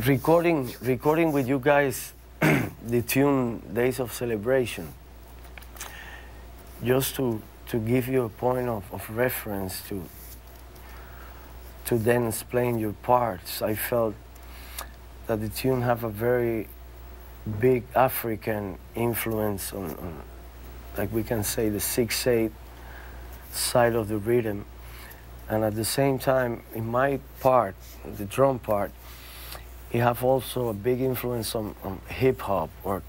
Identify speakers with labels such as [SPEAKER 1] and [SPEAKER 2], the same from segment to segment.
[SPEAKER 1] recording with you guys the tune Days of Celebration, just to give you a point of reference to then explain your parts. I felt that the tune have a very big African influence on like we can say, the 6/8 side of the rhythm. And at the same time, in my part, the drum part, it have also a big influence on hip-hop or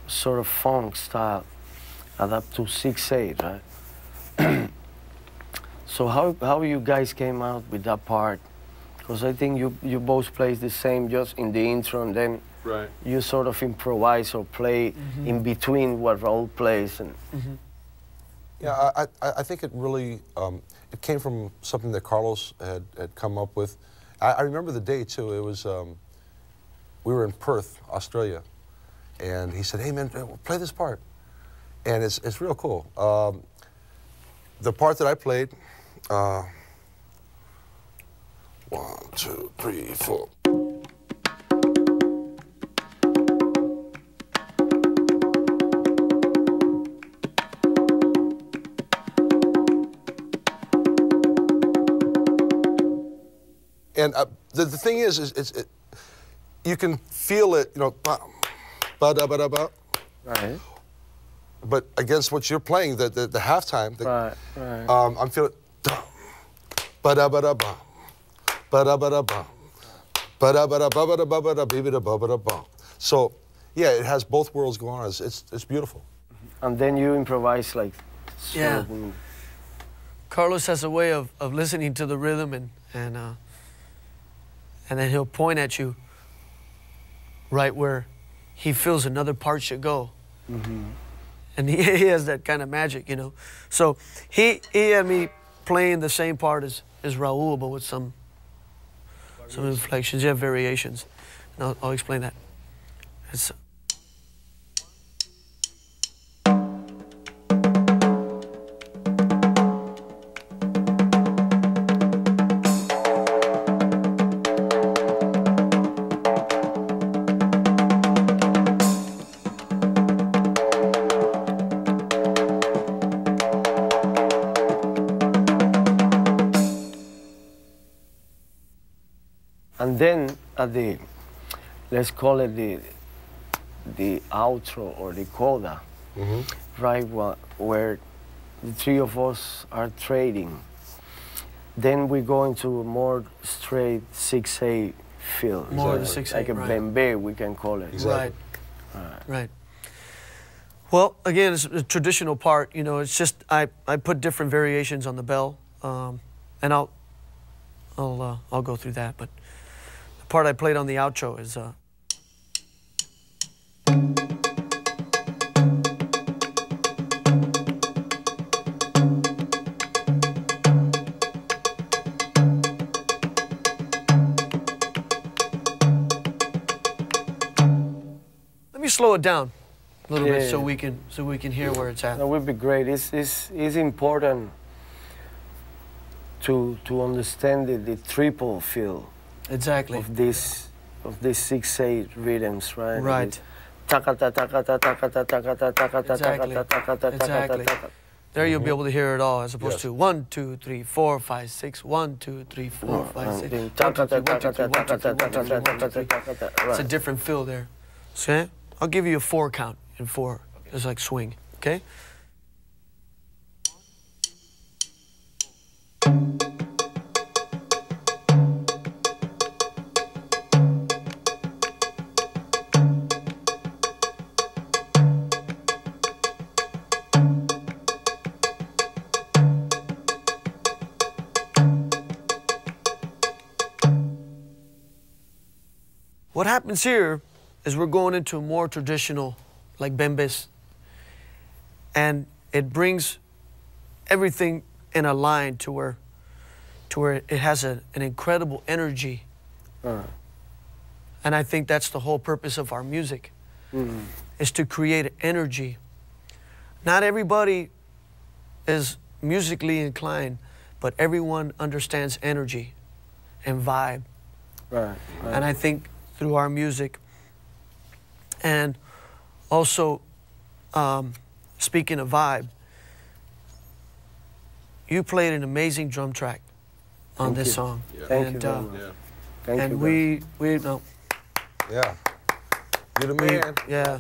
[SPEAKER 1] sort of funk style, adapt to 6/8, right? So how you guys came out with that part? Because I think you both play the same just in the intro, and then
[SPEAKER 2] right.
[SPEAKER 1] You sort of improvise or play in between what Raul plays. And
[SPEAKER 3] yeah, I think it really, it came from something that Carlos had come up with. I remember the day too. It was, we were in Perth, Australia, and he said, "Hey man, play this part," and it's real cool. The part that I played, 1, 2, 3, 4. And the thing is you can feel it, you know, ba-da-ba-da-ba.
[SPEAKER 1] right.
[SPEAKER 3] But against what you're playing, the halftime,
[SPEAKER 1] Right.
[SPEAKER 3] I'm feeling ba-da-ba-da-ba, ba-da-ba-da-ba, ba-da-ba-da-ba-ba-da-ba-da-ba-da-ba-da-ba. So, yeah, it has both worlds going on. It's beautiful.
[SPEAKER 1] And then you improvise like.
[SPEAKER 4] Yeah. Carlos has a way of listening to the rhythm and then he'll point at you right where he feels another part should go. And he has that kind of magic, you know. So he had me playing the same part as Raul, but with some inflections, yeah, variations. And I'll explain that.
[SPEAKER 1] And then at the, let's call it the outro or the coda, right, where the three of us are trading. Then we go into a more straight 6/8 feel.
[SPEAKER 4] More the 6/8,
[SPEAKER 1] like a bembe, we can call it.
[SPEAKER 4] Right. Right. Well, again, it's a traditional part. You know, it's just I put different variations on the bell, and I'll go through that. But the part I played on the outro is. Let me slow it down a little bit so we can hear where it's at.
[SPEAKER 1] That would be great. It's important to understand the triple feel.
[SPEAKER 4] Exactly.
[SPEAKER 1] Of these 6/8 rhythms, right?
[SPEAKER 4] Right. Exactly. There you'll be able to hear it all, as opposed to 1, 2, 3, 4, 5, 6. 1, 2, 3, 4, 5, 6. 1, 2, 3, 1, 2, 3, 1, 2, 3, 1, 2, 3, 1, 2, 3. It's a different feel there. Okay? I'll give you a 4 count in 4. It's like swing. Okay? What happens here is we're going into more traditional, like bembes, and it brings everything in a line to where it has an incredible energy. And I think that's the whole purpose of our music, is to create energy. Not everybody is musically inclined, but everyone understands energy and vibe.
[SPEAKER 1] Right.
[SPEAKER 4] And I think through our music. And also, speaking of vibe, you played an amazing drum track on this song.
[SPEAKER 3] Yeah.
[SPEAKER 1] Thank
[SPEAKER 4] And,
[SPEAKER 1] you very much.
[SPEAKER 3] Yeah.
[SPEAKER 1] Thank
[SPEAKER 4] and
[SPEAKER 1] you,
[SPEAKER 4] we no,
[SPEAKER 3] Yeah. You're the man.
[SPEAKER 4] yeah,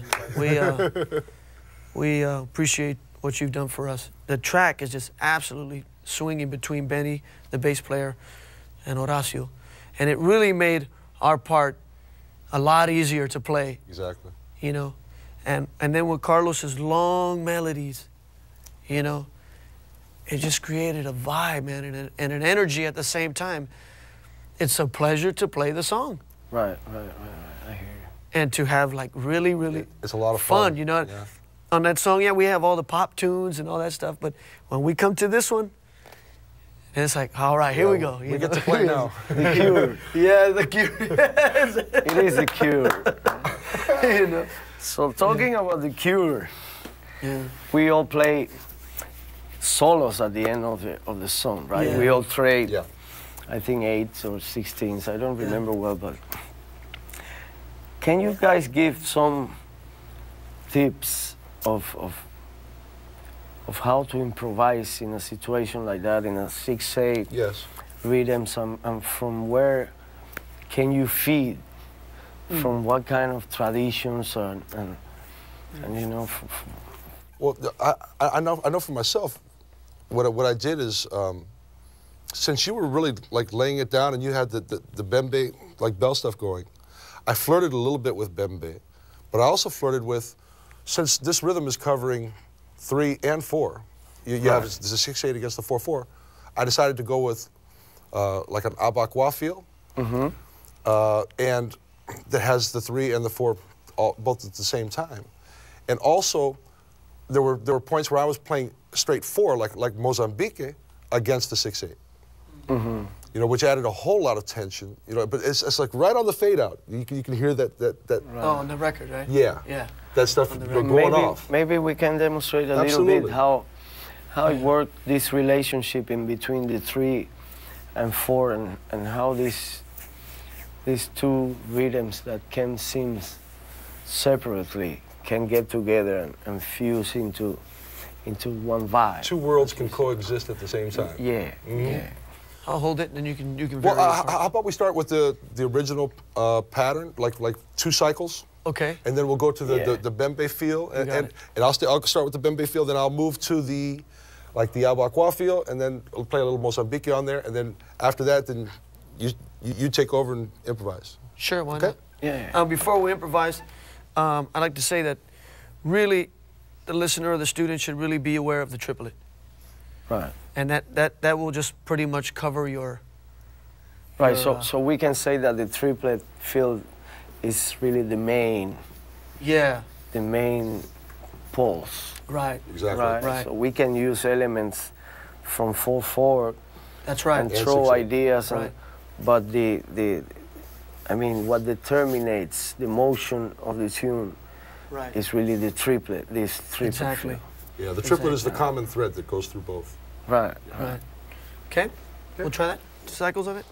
[SPEAKER 4] we appreciate what you've done for us. The track is just absolutely swinging between Benny, the bass player, and Horacio, and it really made our part a lot easier to play.
[SPEAKER 3] Exactly.
[SPEAKER 4] You know, and then with Carlos's long melodies, you know, it just created a vibe, man, and an energy at the same time. It's a pleasure to play the song.
[SPEAKER 1] Right. I hear you.
[SPEAKER 4] And to have like really
[SPEAKER 3] It's a lot of
[SPEAKER 4] fun, you know.
[SPEAKER 3] Yeah.
[SPEAKER 4] On that song, yeah, we have all the pop tunes and all that stuff, but when we come to this one, it's like, all right, here we go.
[SPEAKER 3] We get to play now.
[SPEAKER 1] The Cure.
[SPEAKER 4] Yeah, the Cure.
[SPEAKER 1] It is The Cure.
[SPEAKER 4] You know.
[SPEAKER 1] So talking about The Cure,
[SPEAKER 4] Yeah.
[SPEAKER 1] we all play solos at the end of the song, right?
[SPEAKER 4] Yeah.
[SPEAKER 1] We all trade,
[SPEAKER 3] Yeah.
[SPEAKER 1] I think 8s or 16s. I don't remember well, but can you guys give some tips of how to improvise in a situation like that, in a 6/8
[SPEAKER 3] Yes.
[SPEAKER 1] rhythms, and from where can you feed? From what kind of traditions and you know?
[SPEAKER 3] Well, I know for myself, what I did is, since you were really like laying it down and you had the bembe like bell stuff going, I flirted a little bit with bembe, but I also flirted with, since this rhythm is covering 3 and 4, you have there's a 6/8 against the 4/4. I decided to go with like an abakwa feel, and that has the 3 and the 4 both at the same time. And also, there were points where I was playing straight 4, like Mozambique, against the 6/8. You know, which added a whole lot of tension. You know, but it's like right on the fade out. You can hear that.
[SPEAKER 4] Oh, on the record, right?
[SPEAKER 3] Yeah.
[SPEAKER 4] Yeah.
[SPEAKER 3] That stuff going off.
[SPEAKER 1] Maybe we can demonstrate a little bit how it worked, this relationship in between the 3 and 4, and how these two rhythms that can seem separately can get together and fuse into one vibe.
[SPEAKER 3] Two worlds can coexist at the same time.
[SPEAKER 1] Yeah, yeah.
[SPEAKER 4] I'll hold it, and then you can.
[SPEAKER 3] Well,
[SPEAKER 4] vary the part.
[SPEAKER 3] how about we start with the original pattern, like 2 cycles,
[SPEAKER 4] Okay.
[SPEAKER 3] and then we'll go to
[SPEAKER 1] Yeah.
[SPEAKER 3] the bembe feel,
[SPEAKER 4] got
[SPEAKER 3] and
[SPEAKER 4] it.
[SPEAKER 3] I'll start with the bembe feel, then I'll move to the abakwa feel, and then I'll play a little Mozambique on there, and then after that, then you take over and improvise.
[SPEAKER 4] Sure, why
[SPEAKER 3] Okay.
[SPEAKER 4] not?
[SPEAKER 1] Yeah.
[SPEAKER 4] Before we improvise, I'd like to say that really the listener or the student should really be aware of the triplet.
[SPEAKER 1] Right.
[SPEAKER 4] And that will just pretty much cover your...
[SPEAKER 1] Right,
[SPEAKER 4] your,
[SPEAKER 1] so we can say that the triplet field is really the main pulse.
[SPEAKER 4] Right.
[SPEAKER 3] Exactly.
[SPEAKER 4] Right.
[SPEAKER 1] So we can use elements from 4/4
[SPEAKER 4] That's right.
[SPEAKER 1] and
[SPEAKER 3] And
[SPEAKER 1] throw
[SPEAKER 3] 6/8.
[SPEAKER 1] ideas,
[SPEAKER 4] Right.
[SPEAKER 1] but what determinates the motion of the tune
[SPEAKER 4] Right.
[SPEAKER 1] is really the triplet, this triplet
[SPEAKER 4] Exactly.
[SPEAKER 1] field.
[SPEAKER 3] Yeah, the triplet is the common thread that goes through both.
[SPEAKER 1] Right.
[SPEAKER 4] Right. Okay. We'll try that. 2 cycles of it.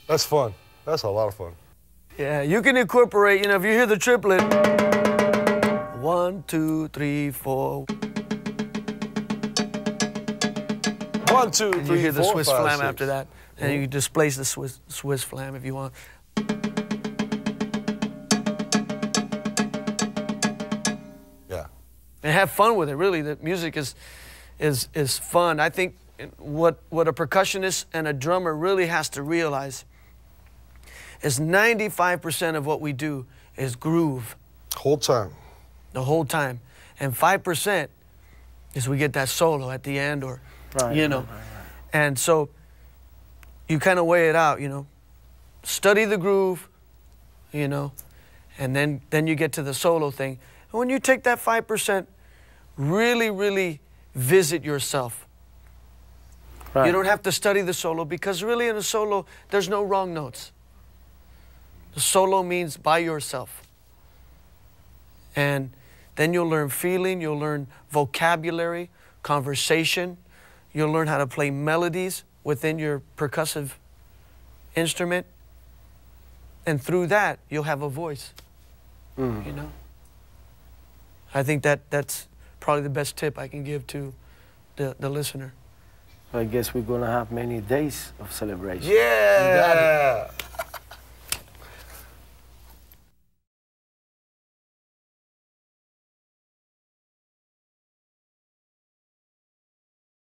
[SPEAKER 3] That's fun. That's a lot of fun.
[SPEAKER 4] Yeah, you can incorporate, if you hear the triplet, 1, 2, 3, 4.
[SPEAKER 3] 1, 2, 3,
[SPEAKER 4] And you hear the
[SPEAKER 3] 4,
[SPEAKER 4] Swiss
[SPEAKER 3] 5,
[SPEAKER 4] flam
[SPEAKER 3] 6.
[SPEAKER 4] after that. And you displace the Swiss flam if you want.
[SPEAKER 3] Yeah.
[SPEAKER 4] and have fun with it. Really, the music is fun. I think what a percussionist and a drummer really has to realize is 95% of what we do is groove.
[SPEAKER 3] Whole time.
[SPEAKER 4] The whole time. And 5% is we get that solo at the end, or, you know. Right. And so you kind of weigh it out, you know. Study the groove, you know, and then you get to the solo thing. And when you take that 5%, really, really visit yourself. Right. You don't have to study the solo, because really in a solo, there's no wrong notes. The solo means by yourself. And then you'll learn feeling, you'll learn vocabulary, conversation, you'll learn how to play melodies within your percussive instrument. And through that, you'll have a voice, you know? I think that's probably the best tip I can give to the listener.
[SPEAKER 1] I guess we're going to have many days of celebration.
[SPEAKER 3] Yeah!